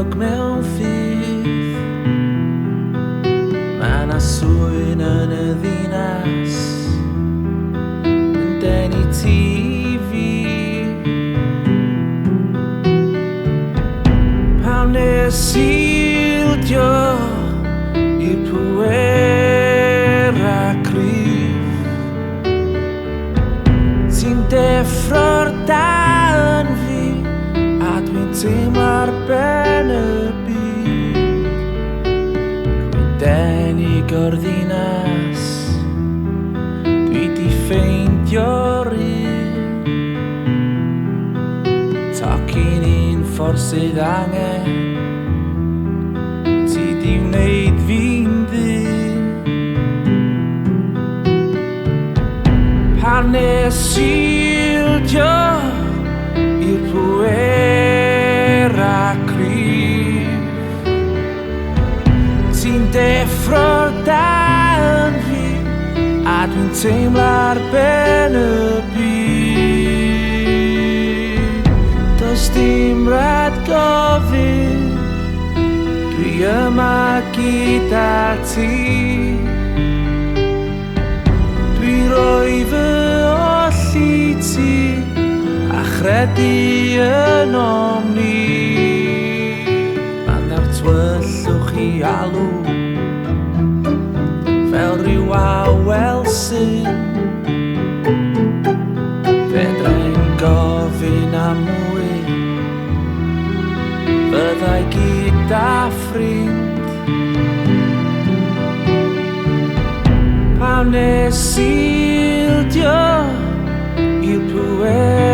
amlwg mewn ffydd. Mae 'na swyn yn y ddinas yn denu TV. Pan nes ildio i'r pŵer a cryf, ti'n deffro'r dal yn fi, a dwi'n teimlo ar ben y byd. Rwy'n denig o'r ddinas, dwi 'di ffeindio'r un. Tocyn un ffordd sydd angen, ti 'di wneud fi'n ddyn. Pan nes ildio i'r pŵer a cryf, ti'n deffro'r dal yn fi, a dwi'n teimlo ar ben y byd. Does dim rhaid gofyn, dwi yma gyda ti. Dwi roi fy oll i ti, a chredu yno ni. Pan ar tywyllwch i alw, fel rhyw awel syn, fedrai'n gofyn am mwy, byddai gyda ffrind. Pan nes ildio i'r pŵer